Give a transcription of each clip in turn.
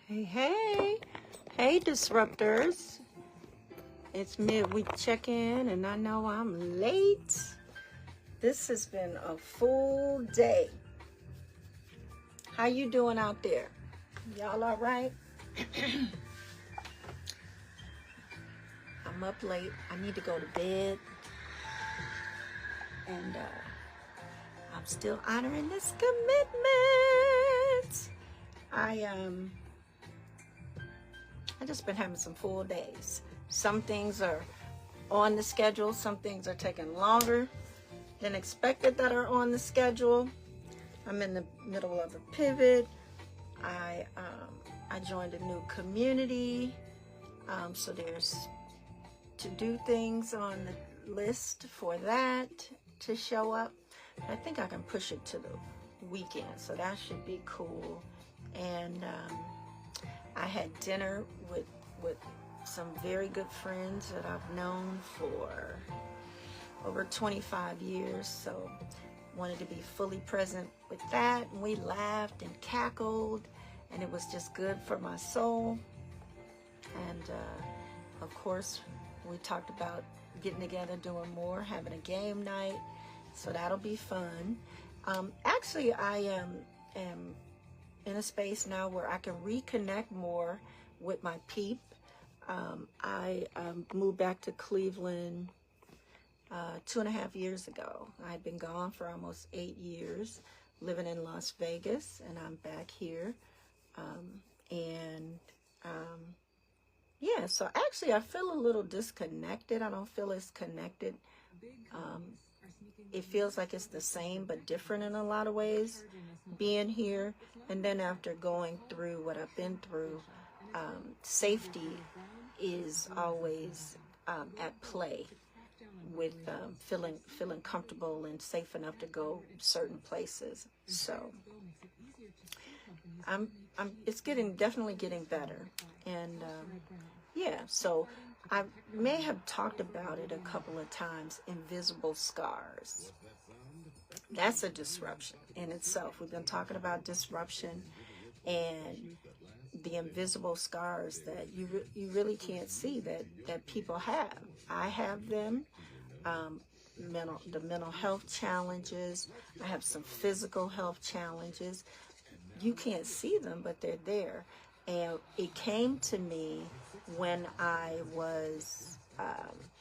Hey, disruptors. It's Midweek Check In, and I know I'm late. This has been a full day. How you doing out there? Y'all all right? I'm up late. I need to go to bed, and I'm still honoring this commitment. I just been having some full days. Some things are on the schedule. Some things are taking longer than expected that are on the schedule. I'm in the middle of a pivot. I joined a new community. So there's to do things on the list for that to show up. I think I can push it to the weekend, so that should be cool. And I had dinner with some very good friends that I've known for over 25 years, so wanted to be fully present with that. And we laughed and cackled, and it was just good for my soul. And of course, we talked about getting together, doing more, having a game night, so that'll be fun. Actually, I am in a space now where I can reconnect more with my peep. I moved back to Cleveland 2.5 years ago. I'd been gone for almost 8 years, living in Las Vegas, and I'm back here. Yeah, so actually I feel a little disconnected. I don't feel as connected. It feels like it's the same but different in a lot of ways, being here. And then after going through what I've been through, safety is always at play with feeling comfortable and safe enough to go certain places. So it's definitely getting better. And yeah, so I may have talked about it a couple of times, invisible scars. That's a disruption in itself. We've been talking about disruption and the invisible scars that you really can't see that people have. I have them. The mental health challenges. I have some physical health challenges. You can't see them, but they're there. And it came to me when I was,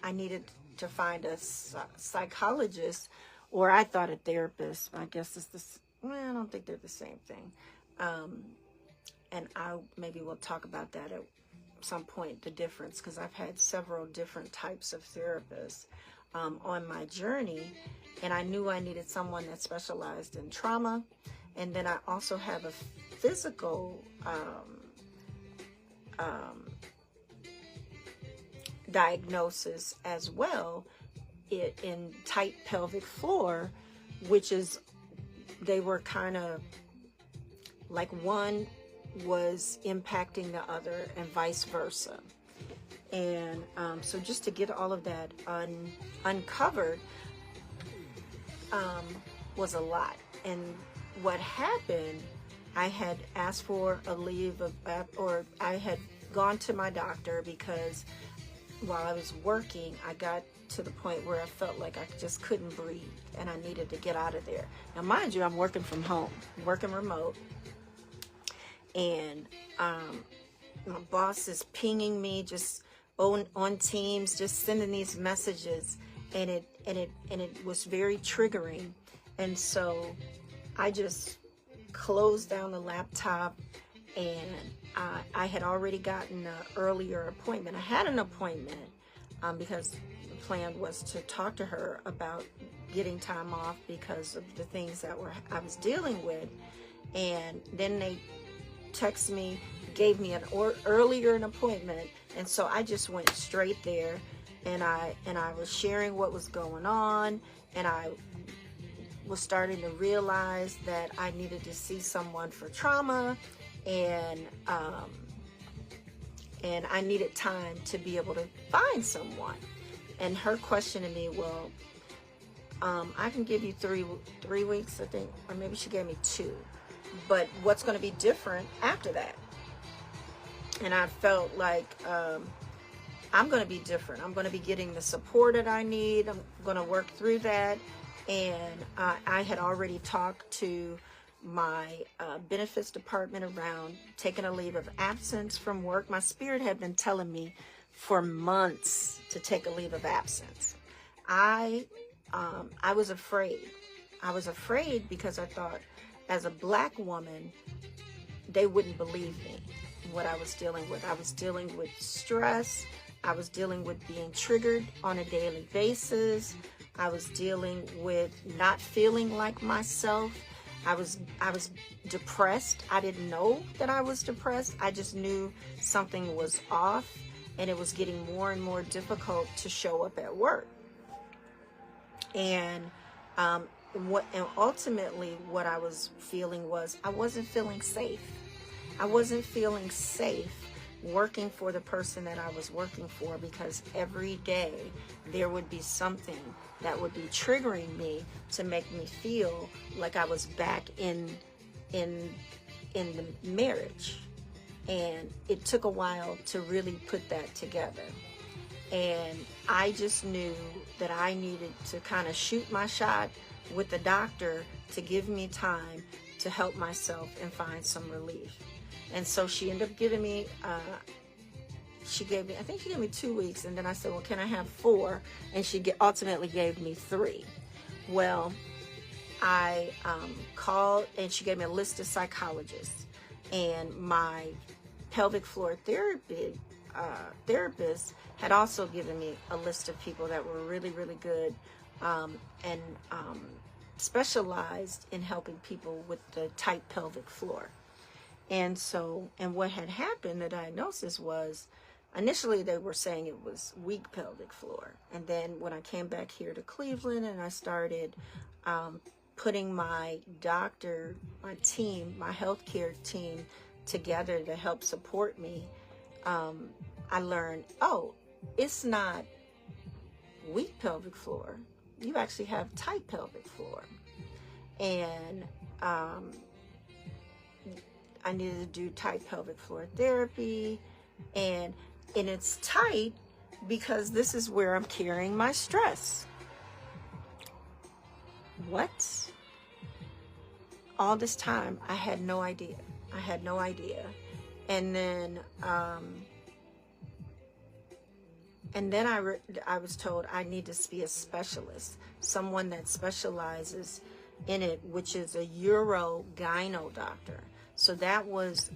I needed to find a psychologist, or I thought a therapist. I guess it's this. Well, I don't think they're the same thing. And maybe we'll talk about that at some point, the difference, because I've had several different types of therapists on my journey, and I knew I needed someone that specialized in trauma. And then I also have a physical diagnosis as well, in tight pelvic floor, which is, they were kind of like one was impacting the other and vice versa. And so just to get all of that uncovered was a lot. And what happened, I had asked for a leave or I had gone to my doctor because while I was working, I got to the point where I felt like I just couldn't breathe and I needed to get out of there. Now, mind you, I'm working from home, working remote, and my boss is pinging me just on Teams, just sending these messages, and it was very triggering. And so I just closed down the laptop, and I had already gotten an earlier appointment. I had an appointment because the plan was to talk to her about getting time off because of the things that I was dealing with. And then they texted me, gave me an earlier appointment, and so I just went straight there, and I was sharing what was going on, and I was starting to realize that I needed to see someone for trauma, and I needed time to be able to find someone. And her question to me, well, I can give you three weeks, I think, or maybe she gave me 2. But what's going to be different after that? And I felt like I'm going to be different. I'm going to be getting the support that I need. I'm going to work through that. And I had already talked to my benefits department around taking a leave of absence from work. My spirit had been telling me for months to take a leave of absence. I was afraid. I was afraid because I thought, as a Black woman, they wouldn't believe me, what I was dealing with. I was dealing with stress. I was dealing with being triggered on a daily basis. I was dealing with not feeling like myself. I was depressed. I didn't know that I was depressed. I just knew something was off, and it was getting more and more difficult to show up at work. And ultimately what I was feeling was I wasn't feeling safe. I wasn't feeling safe working for the person that I was working for, because every day there would be something that would be triggering me to make me feel like I was back in the marriage. And it took a while to really put that together. And I just knew that I needed to kind of shoot my shot with the doctor to give me time to help myself and find some relief. And so she ended up giving me, I think she gave me 2 weeks. And then I said, well, can I have 4? And she ultimately gave me 3. Well, I called, and she gave me a list of psychologists. And my pelvic floor therapist had also given me a list of people that were really, really good and specialized in helping people with the tight pelvic floor. And what had happened, the diagnosis was, initially they were saying it was weak pelvic floor. And then when I came back here to Cleveland and I started putting my doctor, my team, my healthcare team together to help support me, I learned, oh, it's not weak pelvic floor. You actually have tight pelvic floor. And I needed to do tight pelvic floor therapy. And it's tight because this is where I'm carrying my stress. What? All this time, I had no idea. And then I was told I need to be a specialist, someone that specializes in it, which is a gyno doctor. So that was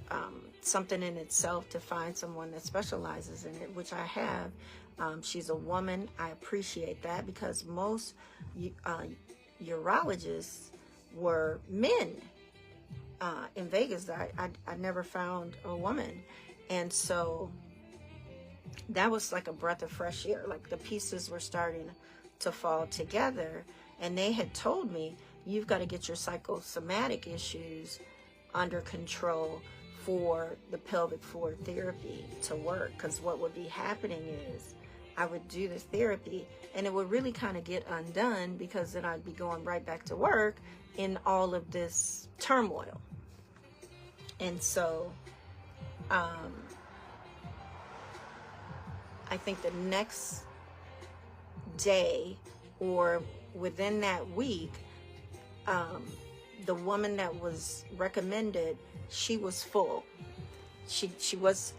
something in itself, to find someone that specializes in it, which I have. She's a woman. I appreciate that, because most urologists were men. In Vegas, I never found a woman. And so that was like a breath of fresh air. Like the pieces were starting to fall together. And they had told me, you've got to get your psychosomatic issues under control for the pelvic floor therapy to work. Because what would be happening is I would do this therapy and it would really kind of get undone, because then I'd be going right back to work in all of this turmoil. And so I think the next day or within that week, the woman that was recommended, she was full. She was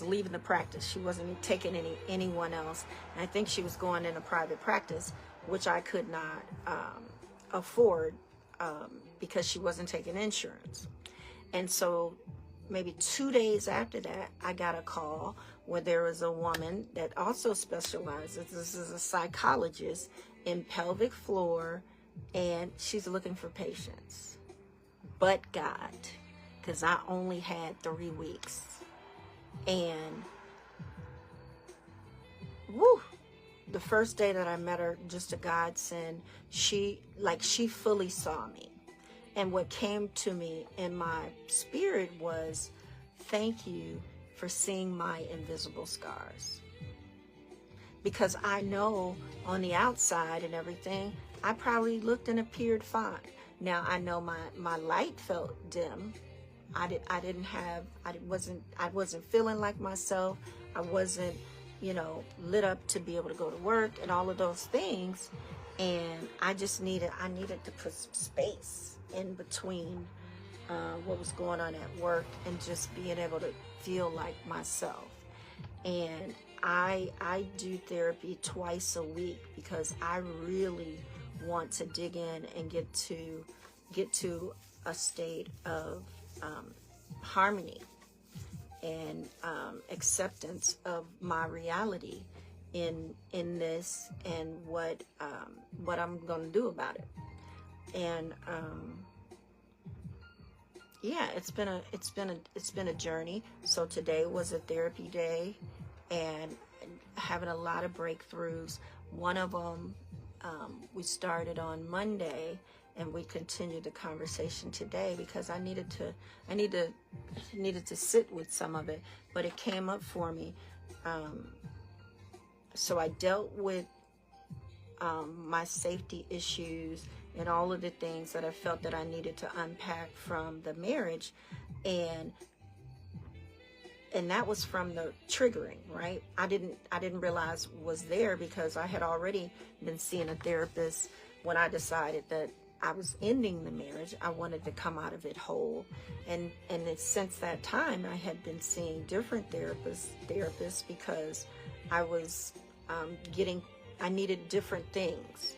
leaving the practice. She wasn't taking anyone else. And I think she was going in a private practice, which I could not afford because she wasn't taking insurance. And so maybe 2 days after that, I got a call where there was a woman that also specializes. This is a psychologist in pelvic floor, and she's looking for patients. But God, because I only had 3 weeks. And the first day that I met her, just a godsend. She fully saw me. And what came to me in my spirit was, thank you for seeing my invisible scars. Because I know on the outside and everything, I probably looked and appeared fine. Now I know my light felt dim, I wasn't feeling like myself. I wasn't, lit up to be able to go to work and all of those things. And I needed to put some space in between what was going on at work and just being able to feel like myself. And I do therapy twice a week because I really want to dig in and get to a state of harmony and acceptance of my reality in this and what I'm going to do about it. And yeah, it's been a journey. So today was a therapy day, and having a lot of breakthroughs. One of them we started on Monday, and we continued the conversation today because I needed to sit with some of it, but it came up for me. So I dealt with my safety issues and all of the things that I felt that I needed to unpack from the marriage, and that was from the triggering, right? I didn't realize was there because I had already been seeing a therapist when I decided that I was ending the marriage. I wanted to come out of it whole, and since that time I had been seeing different therapists because I was I needed different things.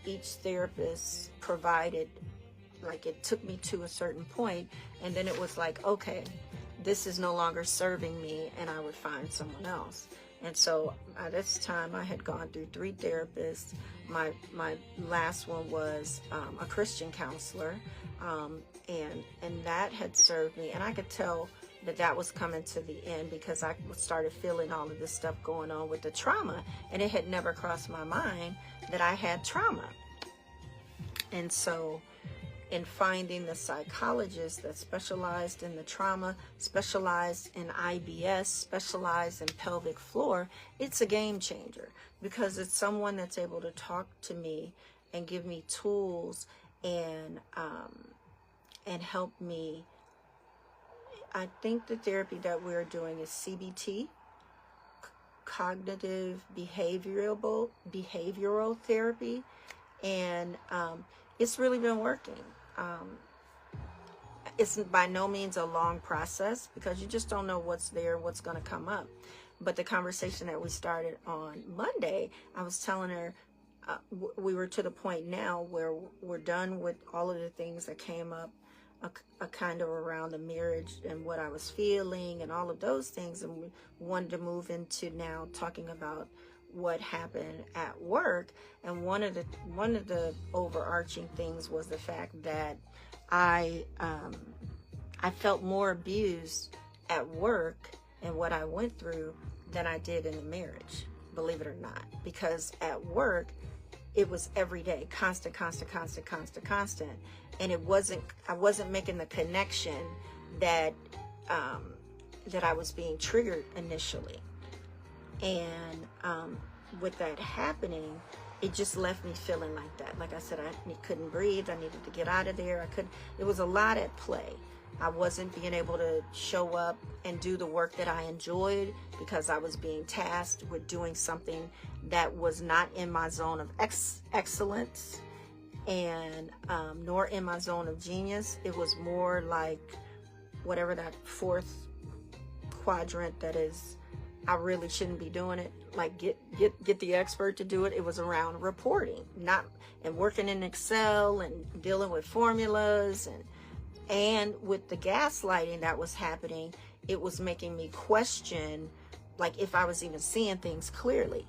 Each therapist provided, like, it took me to a certain point, and then it was like, okay, this is no longer serving me, and I would find someone else. And so at this time I had gone through 3 therapists. My last one was a Christian counselor, and that had served me, and I could tell that was coming to the end because I started feeling all of this stuff going on with the trauma, and it had never crossed my mind that I had trauma. And so in finding the psychologist that specialized in the trauma, specialized in IBS, specialized in pelvic floor, it's a game changer because it's someone that's able to talk to me and give me tools and help me. I think the therapy that we're doing is CBT, cognitive behavioral therapy, and it's really been working. It's by no means a long process because you just don't know what's there, what's going to come up. But the conversation that we started on Monday, I was telling her we were to the point now where we're done with all of the things that came up a kind of around the marriage and what I was feeling and all of those things, and we wanted to move into now talking about what happened at work. And one of the overarching things was the fact that I felt more abused at work and what I went through than I did in the marriage, believe it or not, because at work it was every day, constant. And I wasn't making the connection that I was being triggered initially. And with that happening, it just left me feeling like that. Like I said, I couldn't breathe. I needed to get out of there. It was a lot at play. I wasn't being able to show up and do the work that I enjoyed because I was being tasked with doing something that was not in my zone of excellence and nor in my zone of genius. It was more like whatever that 4th quadrant that is, I really shouldn't be doing it. Like get the expert to do it. It was around reporting, and working in Excel and dealing with formulas and with the gaslighting that was happening. It was making me question, like, if I was even seeing things clearly.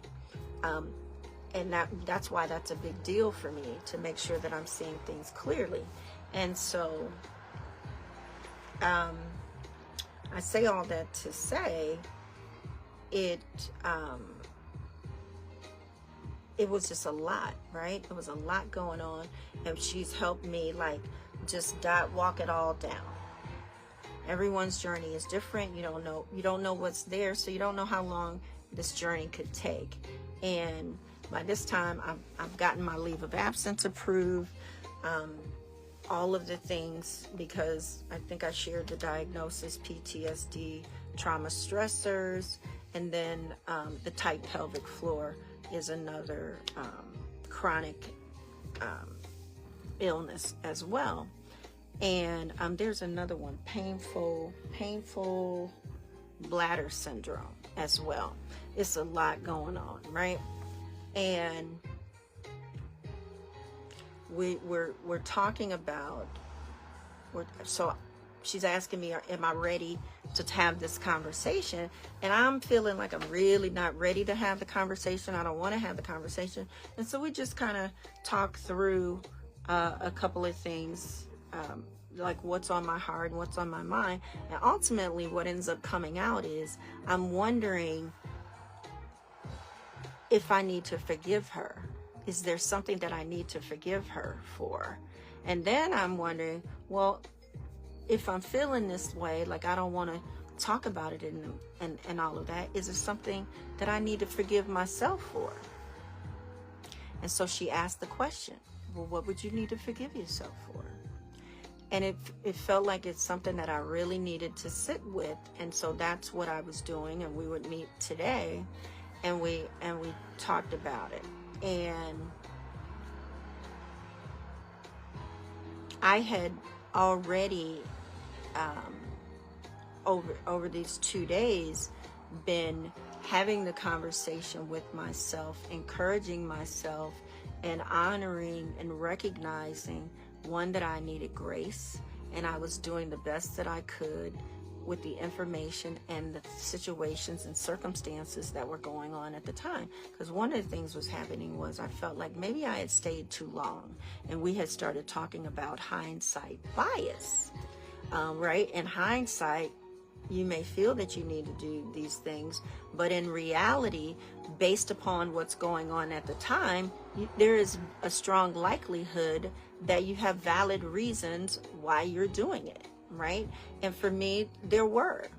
And that's why that's a big deal for me, to make sure that I'm seeing things clearly. And so I say all that to say it was just a lot, right? It was a lot going on, and she's helped me like just walk it all down. Everyone's journey is different. You don't know what's there, so you don't know how long this journey could take. And by this time, I've gotten my leave of absence approved. all of the things, because I think I shared the diagnosis: PTSD, trauma stressors, and then the tight pelvic floor is another chronic illness as well. And there's another one, painful bladder syndrome as well. It's a lot going on, right? And we're talking about, so she's asking me, am I ready to have this conversation? And I'm feeling like I'm really not ready to have the conversation. I don't want to have the conversation. And so we just kind of talk through a couple of things, like what's on my heart and what's on my mind. And ultimately what ends up coming out is I'm wondering if I need to forgive her. Is there something that I need to forgive her for? And then I'm wondering, well, if I'm feeling this way, like I don't want to talk about it and all of that, is there something that I need to forgive myself for? And so she asked the question, well, what would you need to forgive yourself for? And it felt like it's something that I really needed to sit with. And so that's what I was doing. And we would meet today and we talked about it. And I had already over these 2 days been having the conversation with myself, encouraging myself, and honoring and recognizing, one, that I needed grace, and I was doing the best that I could with the information and the situations and circumstances that were going on at the time. Because one of the things was happening was I felt like maybe I had stayed too long, and we had started talking about hindsight bias, right? In hindsight, you may feel that you need to do these things, but in reality, based upon what's going on at the time, there is a strong likelihood that you have valid reasons why you're doing it, right? And for me, there were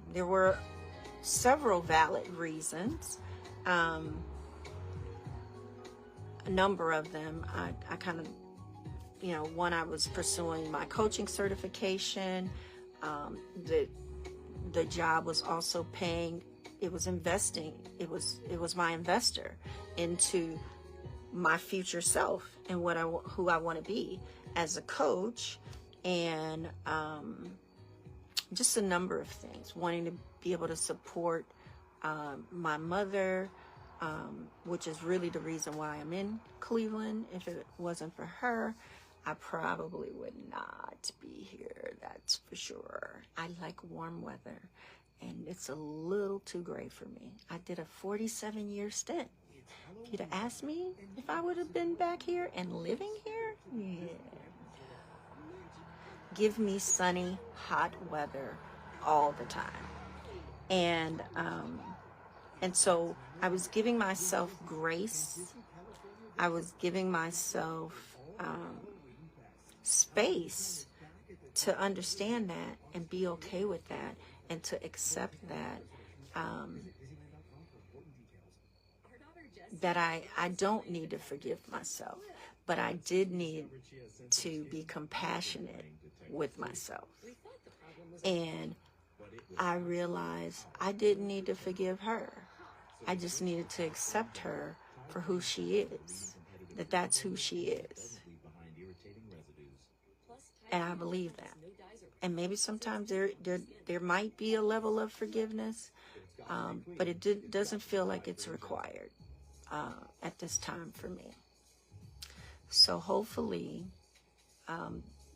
several valid reasons. A number of them. I kind of, one, I was pursuing my coaching certification. The job was also paying. It was investing. It was my investor into my future self and who I want to be as a coach, and just a number of things. Wanting to be able to support my mother, which is really the reason why I'm in Cleveland. If it wasn't for her, I probably would not be here, that's for sure. I like warm weather, and it's a little too gray for me. I did a 47-year stint. If you'd have asked me if I would have been back here and living here, yeah. Give me sunny, hot weather all the time. And so I was giving myself grace. I was giving myself space to understand that and be okay with that, and to accept that that I don't need to forgive myself, but I did need to be compassionate with myself. And I realized I didn't need to forgive her. I just needed to accept her for who she is, that's who she is. And I believe that. And maybe sometimes there might be a level of forgiveness, but it doesn't feel like it's required at this time for me. So hopefully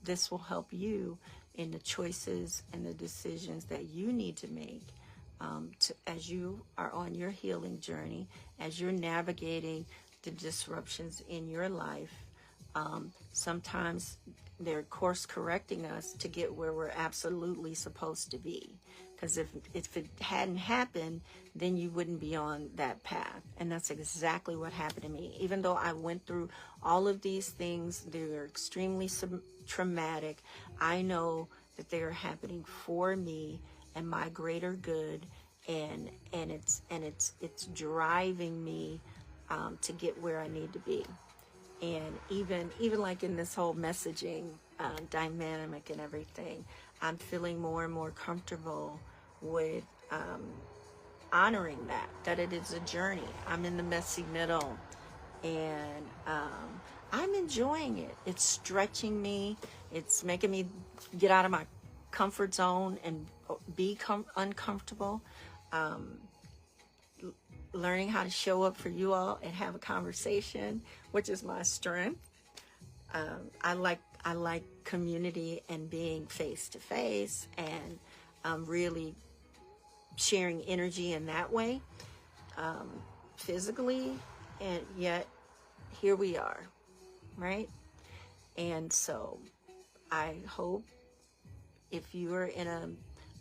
this will help you in the choices and the decisions that you need to make as you are on your healing journey, as you're navigating the disruptions in your life. Sometimes they're course correcting us to get where we're absolutely supposed to be. Because if it hadn't happened, then you wouldn't be on that path. And that's exactly what happened to me. Even though I went through all of these things, they were extremely traumatic. I know that they are happening for me and my greater good, and it's driving me to get where I need to be. And even like in this whole messaging dynamic and everything, I'm feeling more and more comfortable with honoring that it is a journey. I'm in the messy middle, and I'm enjoying it. It's stretching me. It's making me get out of my comfort zone and be uncomfortable. Learning how to show up for you all and have a conversation, which is my strength. I like community and being face to face, and really sharing energy in that way, physically, and yet here we are, right? And so I hope if you are in an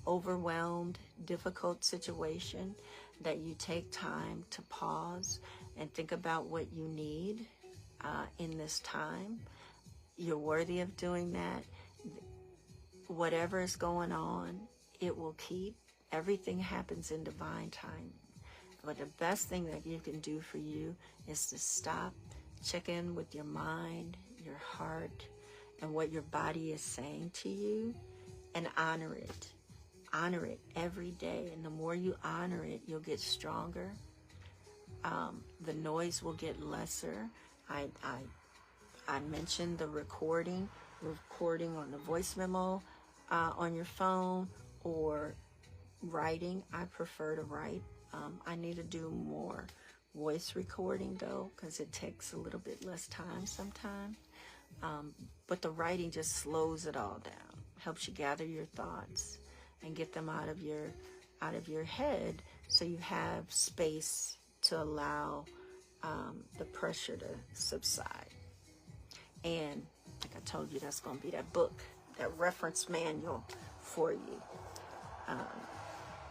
overwhelmed, difficult situation, that you take time to pause and think about what you need in this time. You're worthy of doing that. Whatever is going on, it will keep. Everything happens in divine time. But the best thing that you can do for you is to stop, check in with your mind, your heart, and what your body is saying to you, and honor it. Honor it every day, and the more you honor it, you'll get stronger. The noise will get lesser. I mentioned the recording on the voice memo on your phone, or writing. I prefer to write. I need to do more voice recording though, because it takes a little bit less time sometimes. But the writing just slows it all down, helps you gather your thoughts and get them out of your head, so you have space to allow the pressure to subside. And like I told you, that's going to be that book, that reference manual for you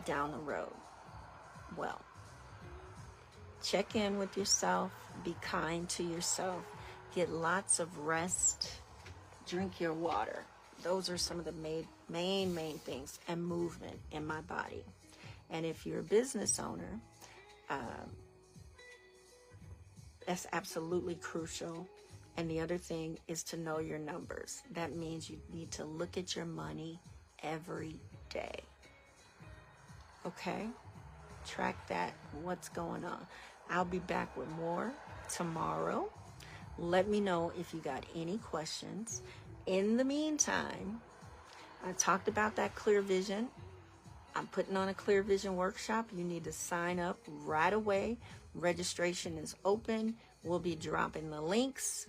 down the road. Well, check in with yourself, be kind to yourself, get lots of rest, drink your water. Those are some of the main things, and movement in my body. And if you're a business owner, that's absolutely crucial. And the other thing is to know your numbers. That means you need to look at your money every day. Okay? Track that, what's going on. I'll be back with more tomorrow. Let me know if you got any questions. In the meantime, I talked about that clear vision. I'm putting on a clear vision workshop. You need to sign up right away. Registration is open. We'll be dropping the links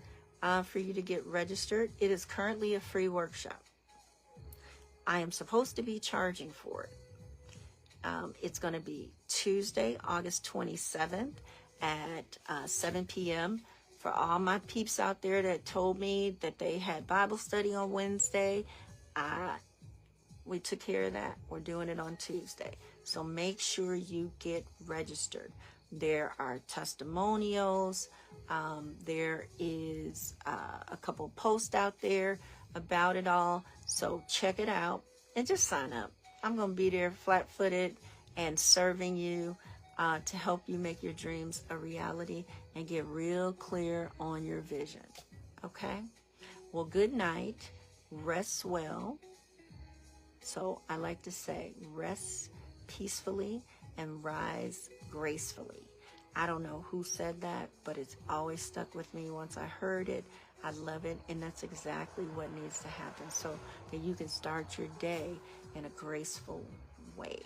for you to get registered. It is currently a free workshop. I am supposed to be charging for it. It's going to be Tuesday, August 27th at 7 p.m. For all my peeps out there that told me that they had Bible study on Wednesday, we took care of that. We're doing it on Tuesday. So make sure you get registered. There are testimonials. There is a couple posts out there about it all. So check it out and just sign up. I'm going to be there flat-footed and serving you to help you make your dreams a reality and get real clear on your vision. Okay? Well, good night. Rest well. So I like to say, rest peacefully and rise gracefully. I don't know who said that, but it's always stuck with me once I heard it. I love it, and that's exactly what needs to happen so that you can start your day in a graceful way.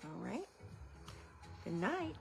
All right? Good night.